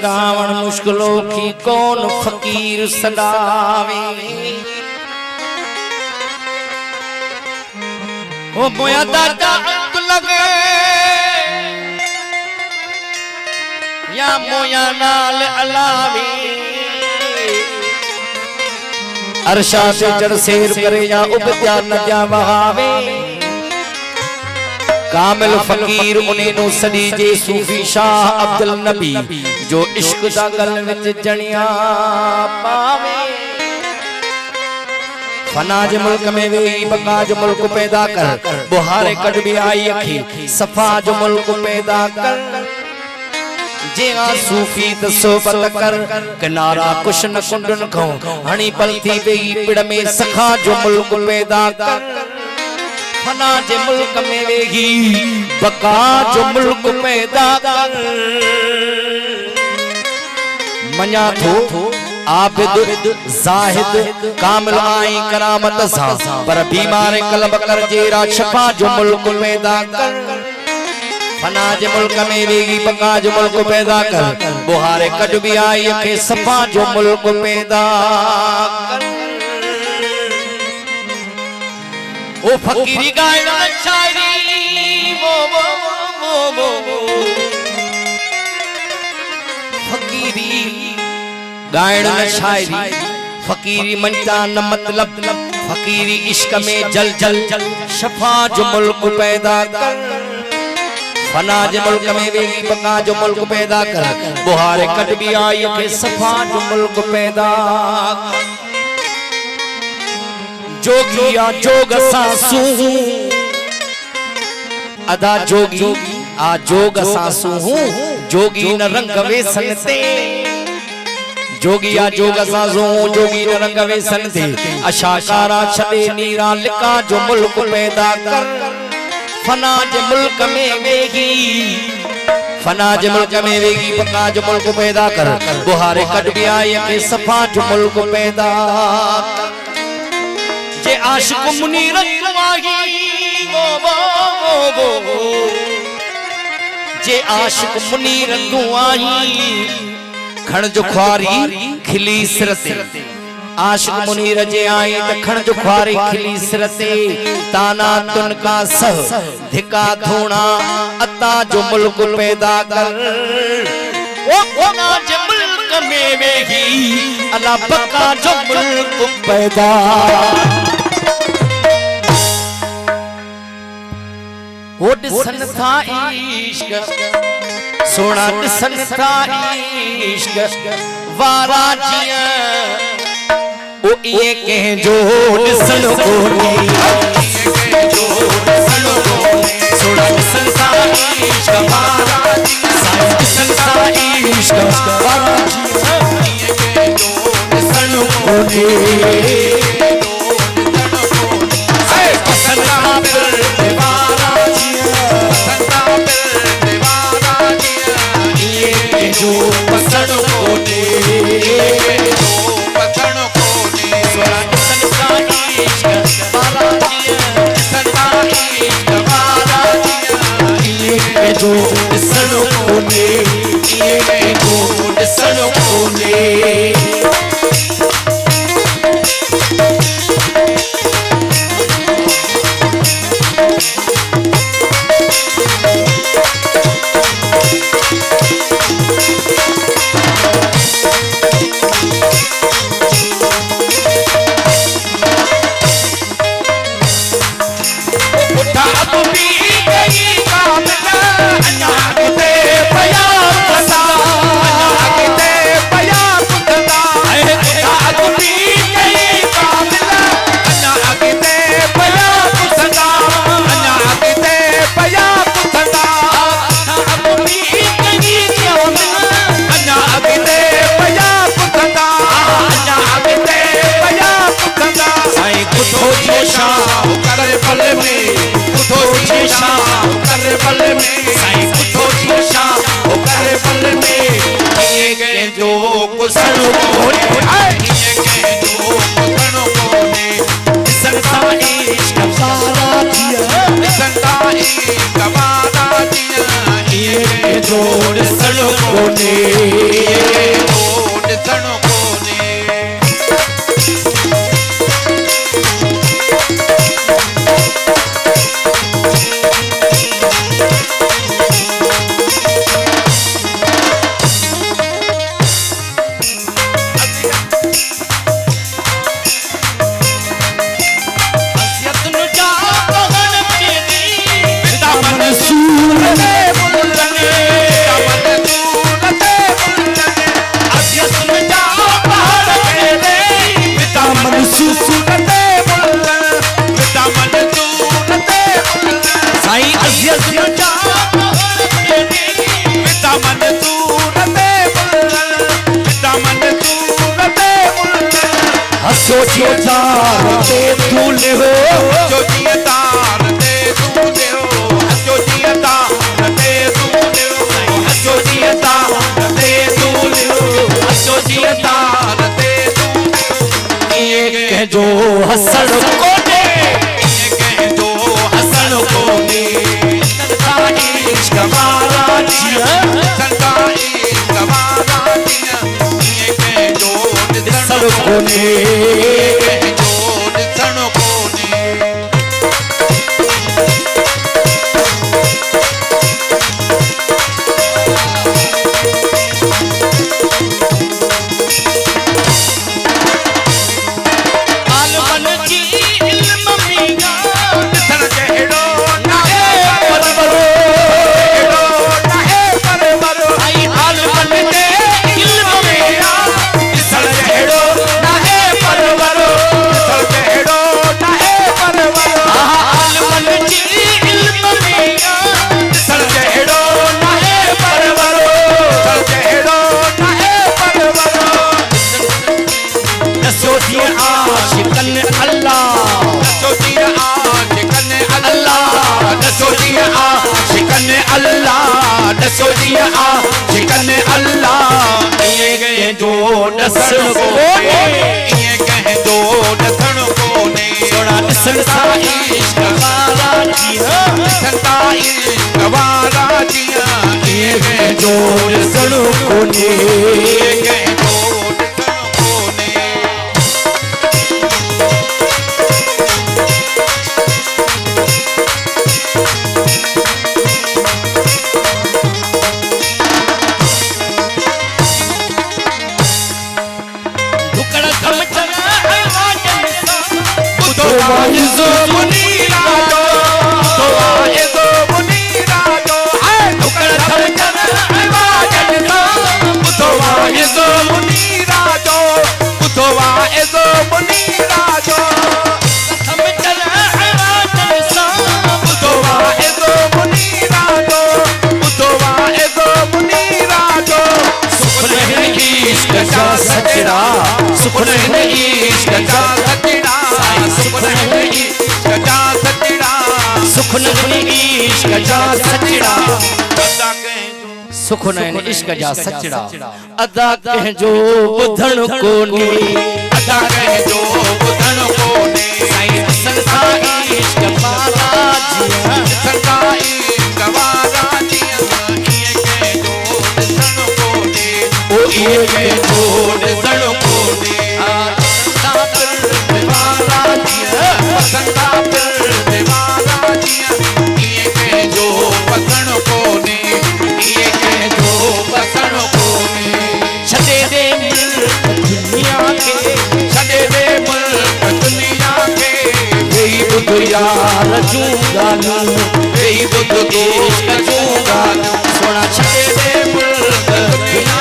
सदावण मुश्किलो की कौन फकीर सदावे ओ मोया दादा अंक लगे या मोया नाल अलावे अरशा से चढ़ शेर करे या उपत्या नदियां बहावे कामिल फकीर उन्हें नो सदी जे सूफी शाह अब्दुल नबी जो इश्क दा गल विच जणिया पावे फना जे मुल्क में वेई बका जो मुल्क पैदा कर बुहारे कट भी आई अखी सफा जो मुल्क पैदा कर जे आ सूफी त सोबत कर किनारा कुछ न कुंडन खो हणी पलथी वेई पिड़ में सखा जो मुल्क पैदा कर फना जे मुल्क में वेही बका जो मुल्क पैदा कर मना थो आबिद जाहिद कामिल आई करामत सा पर बीमार कल्ब कर जेरा शफा जो मुल्क पैदा कर फना जे मुल्क में वेही बका जो मुल्क पैदा कर बुहारे कट भी आई के सफा जो मुल्क पैदा कर ओ फकीरी गायना शायरी वो फकीरी गायना शायरी फकीरी मनता न मतलब फकीरी इश्क में जल जल शफा जो मुल्क पैदा कर फना जे मुल्क में वेगी बका जो मुल्क पैदा कर बुहारे कट भी आई के सफा जो मुल्क पैदा कर जोगिया जोग सासू अदा जोगी आ जोग सासू हूँ जोगी न रंग वेसन ते जोगिया जोग सासू जोगी न रंग वेसन ते अशाकारा छदे नीरा लिका जो मुल्क पैदा कर फना जे मुल्क में वेगी फना जे मुल्क में वेगी बका जो मुल्क पैदा कर बुहारे कट भी आई के सफा जो मुल्क पैदा कर जे आशिक मुनीर वाही वो जे आशिक मुनीर दुआई खण जो ख्वारी खिली सिरते आशिक मुनीर जे आई त खण जो ख्वारी खिली सिरते ताना तुन का सह धिका धूणा अता जो मुल्क पैदा कर ओ कोना जे मुल्क में वेही अला बका जो मुल्क पैदा ओ दिसन था इश्क सोना दिसन था इश्क वारा जिया ओ ये कह जो दिसन कोनी सोना दिसन था इश्क वारा जिया दिसन था इश्क वारा जिया ये कह जो दिसन कोनी जो पसंद कोने सोना संसारी वाला जिया संसारी वाला जिया ये जो पसंद कोने ये जो पसंद कोने जो कुसण कोने जोड़ सड़कों ने कंहिंजो हसण कोन्हे कंहिंजो हसण कोन्हे संता इश्क वारा कंहिंजो ॾिसण कोन्हे कंहिंजो ॾिसण कोन्हे दसो दिया आशिकन अल्लाह ये कंहिंजो ॾसण कोन्हे ये कंहिंजो ॾसण कोन्हे सोना ॾिसण सां इश्क वारा ॾिसण सां इश्क वारा ये कंहिंजो ॾसण कोन्हे ये कंहिंजो ॾसण कोन्हे वाइज़ो मुनीराजो तो वाइज़ो मुनीराजो है टुकड़ थमचन वाजन तो वाइज़ो मुनीराजो तो वाइज़ो मुनीराजो थमचन वाजन तो वाइज़ो मुनीराजो तो वाइज़ो मुनीराजो सुखन इश्क जा सचड़ा सुखन इश्क जा सचड़ा सुखन इश्क जा सचड़ा सुखन इश्क जा सचड़ा अदा कंहिंजो ॿुधण कोन्हे अदा कंहिंजो ॿुधण कोन्हे साईं संता इश्क वारा संता इश्क वारा इहे कंहिंजो ॾिसण कोन्हे ओ इहे कंहिंजो ॾिसण कोन्हे संता फिर वारा ये कंहिंजो बसण कोन्हे ये कंहिंजो बसण कोन्हे छॾे दे मुल्क दुनिया खे छॾे दे मुल्क दुनिया खे वेही ॿुध यार जूं ॻाल्हियूं वेही ॿुध इश्क जूं ॻाल्हियूं सोना छॾे दे मुल्क दुनिया